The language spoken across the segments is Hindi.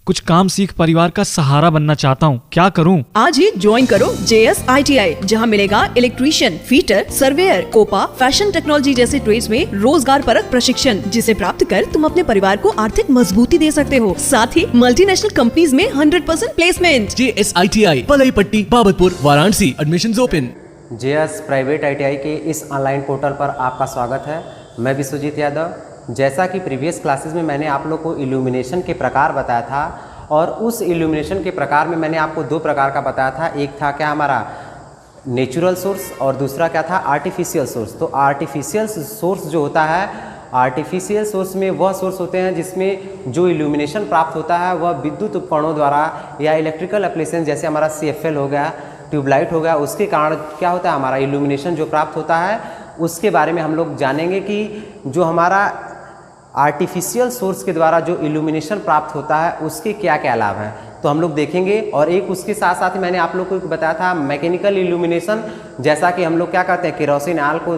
कुछ काम सीख परिवार का सहारा बनना चाहता हूँ, क्या करूँ? आज ही ज्वाइन करो JS ITI, जहाँ मिलेगा electrician, fitter, surveyor, COPA, fashion technology जैसे ट्रेड्स में रोजगार परक प्रशिक्षण, जिसे प्राप्त कर तुम अपने परिवार को आर्थिक मजबूती दे सकते हो। साथ ही मल्टीनेशनल कंपनीज में 100% प्लेसमेंट। JS ITI, पलई पट्टी, Babatpur, Varanasi. Admissions open. JS private ITI के इस ऑनलाइन पोर्टल पर आपका स्वागत है। मैं विश्वजीत यादव। जैसा कि प्रीवियस क्लासेस में मैंने आप लोग को इल्यूमिनेशन के प्रकार बताया था, और उस इल्यूमिनेशन के प्रकार में मैंने आपको दो प्रकार का बताया था। एक था क्या हमारा नेचुरल सोर्स और दूसरा क्या था आर्टिफिशियल सोर्स। तो आर्टिफिशियल सोर्स जो होता है, आर्टिफिशियल सोर्स में वह सोर्स होते हैं जिसमें जो इल्यूमिनेशन प्राप्त होता है वह विद्युत उपकरणों द्वारा या इलेक्ट्रिकल एप्लीकेशन जैसे हमारा CFL हो गया, ट्यूबलाइट हो गया, उसके कारण क्या होता है हमारा इल्यूमिनेशन जो प्राप्त होता है, उसके बारे में हम लोग जानेंगे कि जो हमारा आर्टिफिशियल सोर्स के द्वारा जो इल्यूमिनेशन प्राप्त होता है उसके क्या क्या लाभ हैं, तो हम लोग देखेंगे। और एक उसके साथ साथ ही मैंने आप लोग को बताया था मैकेनिकल इल्यूमिनेशन, जैसा कि हम लोग क्या करते हैं केरोसिन आल को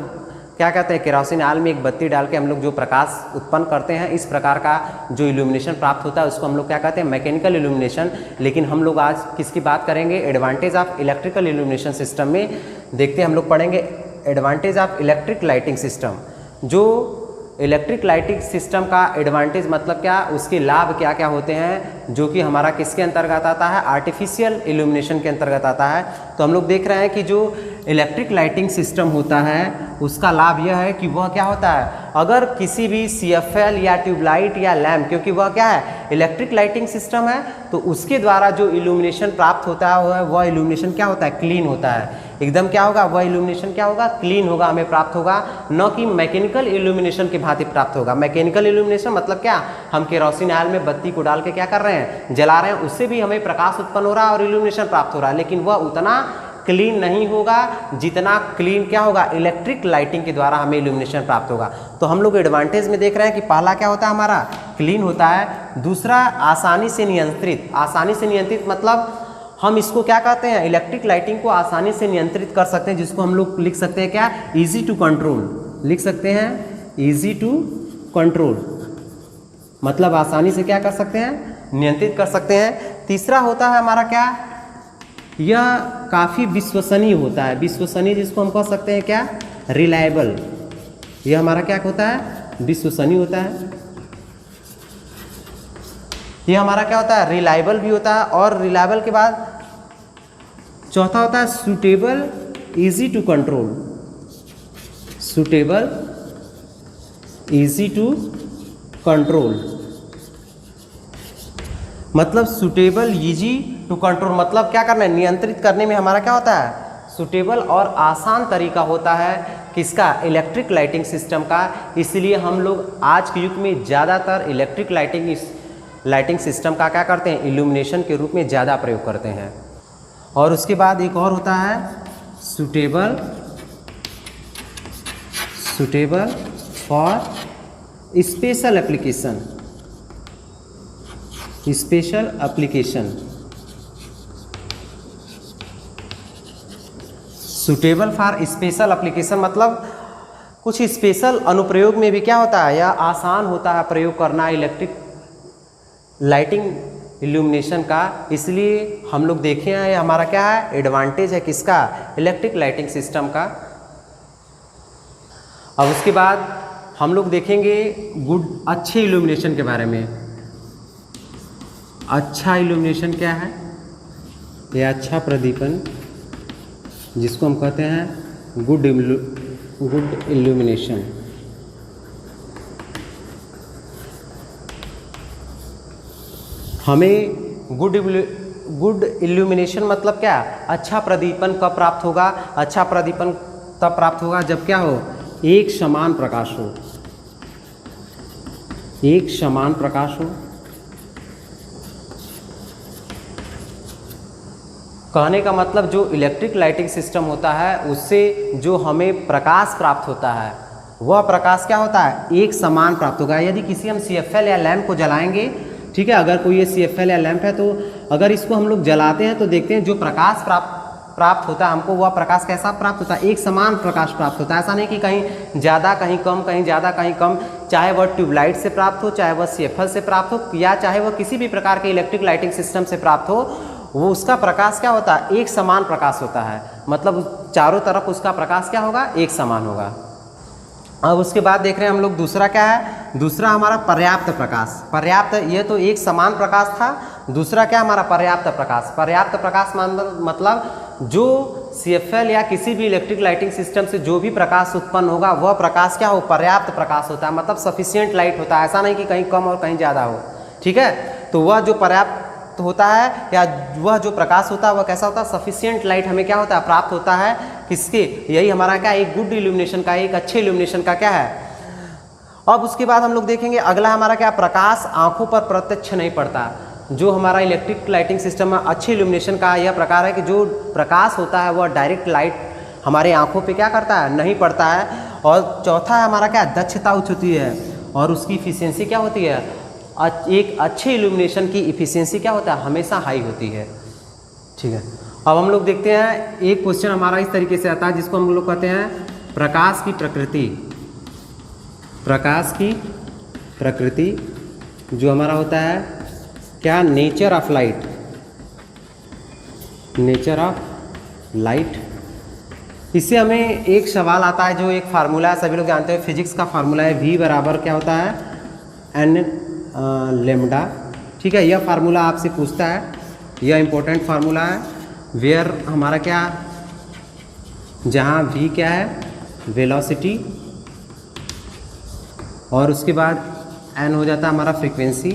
क्या कहते हैं, केरोसिन आल में एक बत्ती डाल के हम लोग जो प्रकाश उत्पन्न करते हैं, इस प्रकार का जो इल्यूमिनेशन प्राप्त होता है उसको हम लोग क्या कहते हैं मैकेनिकल इल्यूमिनेशन। लेकिन हम लोग आज किसकी बात करेंगे, advantage of electrical illumination system में देखते हैं। हम लोग पढ़ेंगे advantage of electric lighting system. जो इलेक्ट्रिक लाइटिंग सिस्टम का एडवांटेज मतलब क्या, उसके लाभ क्या क्या होते हैं, जो कि हमारा किसके अंतर्गत आता है, आर्टिफिशियल इल्यूमिनेशन के अंतर्गत आता है। तो हम लोग देख रहे हैं कि जो इलेक्ट्रिक लाइटिंग सिस्टम होता है उसका लाभ यह है कि वह क्या होता है, अगर किसी भी CFL या ट्यूबलाइट या लैम्प, क्योंकि वह क्या है इलेक्ट्रिक लाइटिंग सिस्टम है, तो उसके द्वारा जो इल्यूमिनेशन प्राप्त होता है वह इल्यूमिनेशन क्या होता है, क्लीन होता है। एकदम क्या होगा, वह इल्यूमिनेशन क्या होगा, क्लीन होगा, हमें प्राप्त होगा, न कि मैकेनिकल इल्यूमिनेशन की भांति प्राप्त होगा। मैकेनिकल इल्यूमिनेशन मतलब क्या, हम केरोसिन ऑयल में बत्ती को डाल के क्या कर रहे हैं, जला रहे हैं, उससे भी हमें प्रकाश उत्पन्न हो रहा है और इल्यूमिनेशन प्राप्त हो रहा है, लेकिन वह उतना क्लीन नहीं होगा जितना क्लीन क्या होगा इलेक्ट्रिक लाइटिंग के द्वारा हमें इल्यूमिनेशन प्राप्त होगा। तो हम लोग एडवांटेज में देख रहे हैं कि पहला क्या होता है हमारा क्लीन होता है, दूसरा आसानी से नियंत्रित। आसानी से नियंत्रित मतलब हम इसको क्या कहते हैं, इलेक्ट्रिक लाइटिंग को आसानी से नियंत्रित कर सकते हैं, जिसको हम लोग लिख सकते हैं क्या, ईजी टू कंट्रोल। लिख सकते हैं ईजी टू कंट्रोल, मतलब आसानी से क्या कर सकते हैं, नियंत्रित कर सकते हैं। तीसरा होता है हमारा क्या, यह काफ़ी विश्वसनीय होता है। विश्वसनीय जिसको हम कह सकते हैं क्या, रिलायबल। यह हमारा क्या होता है, विश्वसनीय होता है। यह हमारा क्या होता है, रिलायबल भी होता है। और रिलायबल के बाद चौथा होता है suitable, easy to control. Suitable, easy to control मतलब सूटेबल, इजी टू कंट्रोल मतलब क्या करना है, नियंत्रित करने में हमारा क्या होता है, सूटेबल और आसान तरीका होता है किसका, इलेक्ट्रिक लाइटिंग सिस्टम का। इसलिए हम लोग आज के युग में ज़्यादातर इलेक्ट्रिक लाइटिंग सिस्टम का क्या करते हैं, इल्यूमिनेशन के रूप में ज़्यादा प्रयोग करते हैं। और उसके बाद एक और होता है suitable for special application. Special application, suitable for special application मतलब कुछ स्पेशल अनुप्रयोग में भी क्या होता है, या आसान होता है प्रयोग करना इलेक्ट्रिक लाइटिंग इल्यूमिनेशन का। इसलिए हम लोग देखे हैं हमारा क्या है, एडवांटेज है किसका, इलेक्ट्रिक लाइटिंग सिस्टम का। अब उसके बाद हम लोग देखेंगे अच्छे इल्यूमिनेशन के बारे में। अच्छा इल्यूमिनेशन क्या है, यह अच्छा प्रदीपन जिसको हम कहते हैं गुड इल्यूमिनेशन। हमें गुड इल्यूमिनेशन मतलब क्या, अच्छा प्रदीपन कब प्राप्त होगा, अच्छा प्रदीपन तब प्राप्त होगा जब क्या हो, एक समान प्रकाश हो। एक समान प्रकाश हो, कहने का मतलब जो इलेक्ट्रिक लाइटिंग सिस्टम होता है उससे जो हमें प्रकाश प्राप्त होता है वह प्रकाश क्या होता है, एक समान प्राप्त होगा। यदि किसी हम CFL या लैम्प को जलाएंगे, ठीक है, अगर कोई ये CFL या लैम्प है तो अगर इसको हम लोग जलाते हैं तो देखते हैं जो प्रकाश प्राप्त प्राप्त होता है हमको, वह प्रकाश कैसा प्राप्त होता है, एक समान प्रकाश प्राप्त होता है। ऐसा नहीं कि कहीं ज़्यादा कहीं कम, कहीं ज़्यादा कहीं कम, चाहे वह ट्यूबलाइट से प्राप्त हो, चाहे वह CFL से प्राप्त हो, या चाहे वह किसी भी प्रकार के इलेक्ट्रिक लाइटिंग सिस्टम से प्राप्त हो, वो उसका प्रकाश क्या होता है, एक समान प्रकाश होता है। मतलब चारों तरफ उसका प्रकाश क्या होगा, एक समान होगा। अब उसके बाद देख रहे हैं हम लोग दूसरा क्या है, दूसरा हमारा पर्याप्त प्रकाश। पर्याप्त, ये तो एक समान प्रकाश था, दूसरा क्या हमारा पर्याप्त प्रकाश। पर्याप्त प्रकाश मतलब जो CFL या किसी भी इलेक्ट्रिक लाइटिंग सिस्टम से जो भी प्रकाश उत्पन्न होगा वह प्रकाश क्या हो, पर्याप्त प्रकाश होता है, मतलब सफिशियंट लाइट होता है। ऐसा नहीं कि कहीं कम और कहीं ज़्यादा हो, ठीक है। तो वह जो पर्याप्त होता है या वह जो प्रकाश होता है वह कैसा होता है, सफिशियंट लाइट हमें क्या होता है, प्राप्त होता है। किसके, यही हमारा क्या, एक गुड इल्यूमिनेशन का, एक अच्छे इल्यूमिनेशन का क्या है। अब उसके बाद हम लोग देखेंगे अगला हमारा क्या, प्रकाश आंखों पर प्रत्यक्ष नहीं पड़ता। जो हमारा इलेक्ट्रिक लाइटिंग सिस्टम में अच्छे इल्यूमिनेशन का यह प्रकार है कि जो प्रकाश होता है वह डायरेक्ट लाइट हमारे आंखों पे क्या करता है, नहीं पड़ता है। और चौथा है हमारा क्या, दक्षता उच्च होती है और उसकी इफिशियंसी क्या होती है, एक अच्छे इल्यूमिनेशन की इफिशियंसी क्या होता है, हमेशा हाई होती है, ठीक है। अब हम लोग देखते हैं एक क्वेश्चन हमारा इस तरीके से आता है जिसको हम लोग कहते हैं प्रकाश की प्रकृति। प्रकाश की प्रकृति जो हमारा होता है क्या, nature of light. Nature of light, इससे हमें एक सवाल आता है, जो एक फार्मूला है, सभी लोग जानते हैं, फिजिक्स का फार्मूला है, V बराबर क्या होता है, N लेमडा, ठीक है। यह फार्मूला आपसे पूछता है, यह इंपॉर्टेंट फार्मूला है। वेयर हमारा क्या, जहाँ V क्या है, वेलोसिटी, और उसके बाद N हो जाता है हमारा फ्रीक्वेंसी,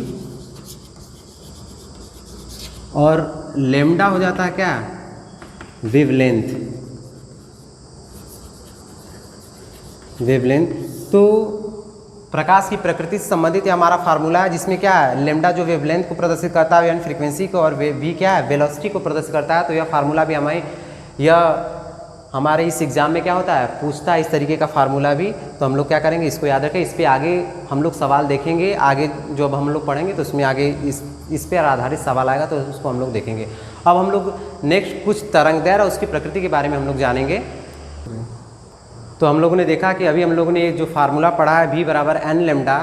और लेमडा हो जाता है क्या, वेवलेंथ। वेवलेंथ तो प्रकाश की प्रकृति से संबंधित ये हमारा फार्मूला है, जिसमें क्या है, लेमडा जो वेवलेंथ को प्रदर्शित करता है यानी फ्रीक्वेंसी को, और V क्या है, वेलोसिटी को प्रदर्शित करता है। तो यह फार्मूला भी यह हमारे इस एग्जाम में क्या होता है, पूछता है इस तरीके का फार्मूला भी। तो हम लोग क्या करेंगे, इसको याद रखें, इस पर आगे हम लोग सवाल देखेंगे, आगे जो अब हम लोग पढ़ेंगे तो उसमें आगे इस पर आधारित सवाल आएगा, तो उसको हम लोग देखेंगे। अब हम लोग नेक्स्ट कुछ तरंगदैर्घ्य और उसकी प्रकृति के बारे में हम लोग जानेंगे। तो हम लोगों ने देखा कि अभी हम लोगों ने जो फार्मूला पढ़ा है, V बराबर N लेमडा,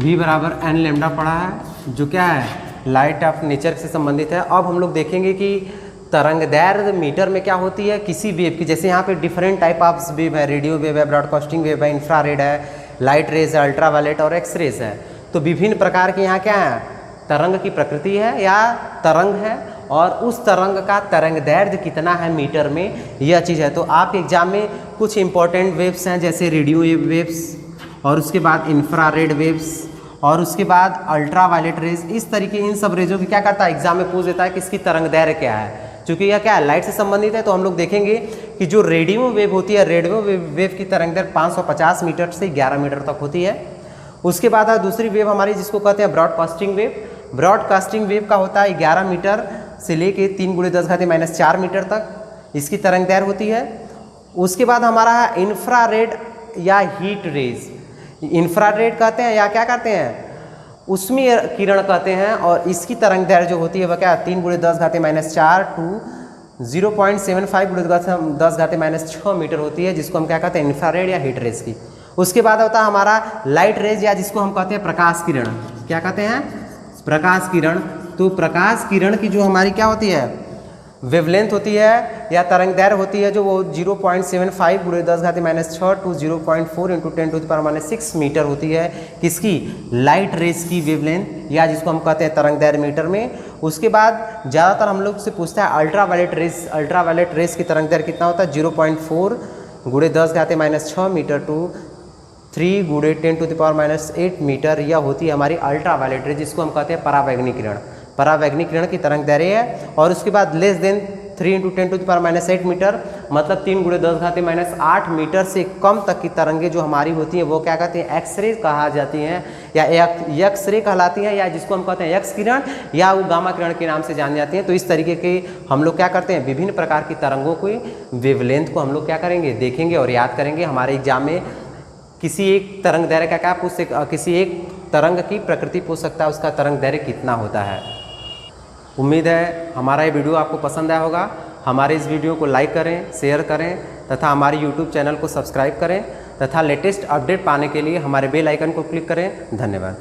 V बराबर N लेमडा पढ़ा है, जो क्या है, लाइट ऑफ नेचर से संबंधित है। अब हम लोग देखेंगे कि तरंगदैर्घ्य मीटर में क्या होती है किसी वेव की। जैसे यहाँ पे डिफरेंट टाइप ऑफ वेव है, रेडियो वेव है, ब्रॉडकास्टिंग वेव है, इंफ्रारेड है, लाइट रेज है, अल्ट्रावायलेट और एक्स रेज है। तो विभिन्न प्रकार के यहाँ क्या है, तरंग की प्रकृति है या तरंग है, और उस तरंग का तरंगदैर्घ्य कितना है मीटर में, यह चीज़ है। तो आपके एग्जाम में कुछ इंपॉर्टेंट वेव्स हैं, जैसे रेडियो वेव्स, और उसके बाद इंफ्रारेड वेव्स, और उसके बाद अल्ट्रावायलेट रेज। इस तरीके इन सब रेजों की क्या करता है, एग्जाम में पूछ देता है कि इसकी तरंगदैर्घ्य क्या है। चूँकि यह क्या है, लाइट से संबंधित है, तो हम लोग देखेंगे कि जो रेडियो वेव होती है, रेडियो वेव की तरंगदैर्घ्य 550 मीटर से 11 मीटर तक होती है। उसके बाद है दूसरी वेव हमारी, जिसको कहते हैं ब्रॉडकास्टिंग वेव। ब्रॉडकास्टिंग वेव का होता है 11 मीटर से लेके 3 × 10⁻⁴ मीटर तक इसकी तरंगदैर्घ्य होती है। उसके बाद हमारा है इंफ्रारेड या हीट रेज। इंफ्रारेड कहते हैं या क्या कहते हैं, उष्मीय किरण कहते हैं, और इसकी तरंगदैर्घ्य जो होती है वह क्या, 3 × 10⁻⁴ टू 0.75 × 10⁻⁶ मीटर होती है, जिसको हम क्या कहते हैं, इंफ्रारेड या हीट रेज की। उसके बाद होता है हमारा लाइट रेज, या जिसको हम कहते हैं प्रकाश किरण। क्या कहते हैं, प्रकाश किरण। तो प्रकाश किरण की जो हमारी क्या होती है, वेवलेंथ होती है या तरंगदैर्घ्य होती है, जो वो 0.75 × 10⁻⁶ टू 0.4 × 10⁻⁶ मीटर होती है। किसकी, लाइट रेज की वेवलेंथ, या जिसको हम कहते हैं तरंगदैर्घ्य मीटर में। उसके बाद ज़्यादातर हम लोग से पूछता है अल्ट्रावायलेट रेज। अल्ट्रावायलेट रेज की तरंगदैर्घ्य कितना होता है, 0.4 × 10⁻⁶ मीटर टू 3 × 10⁻⁸ मीटर। यह होती है हमारी अल्ट्रावायलेट रेज, जिसको हम कहते हैं परावैंगनिक किरण। परावैंगनिक किरण की तरंगदैर्घ्य है। और उसके बाद लेस देन 3 × 10⁻⁸ मीटर, मतलब 3 × 10⁸ मीटर से कम तक की तरंगें जो हमारी होती हैं वो क्या कहते हैं, एक्सरे कहा जाती हैं, या एक्सरे कहलाती हैं, या जिसको हम कहते हैं एक्स किरण, या वो गामा किरण के नाम से जानी जाती हैं। तो इस तरीके के हम लोग क्या करते हैं, विभिन्न प्रकार की तरंगों को, वेवलेंथ को हम लोग क्या करेंगे, देखेंगे और याद करेंगे। हमारे एग्जाम में किसी एक तरंगदैर्घ्य का क्या पूछ सकता, किसी एक तरंग की प्रकृति पूछ सकता है, उसका तरंगदैर्घ्य कितना होता है। उम्मीद है हमारा ये वीडियो आपको पसंद आया होगा। हमारे इस वीडियो को लाइक करें, शेयर करें तथा हमारे यूट्यूब चैनल को सब्सक्राइब करें तथा लेटेस्ट अपडेट पाने के लिए हमारे बेल आइकन को क्लिक करें। धन्यवाद।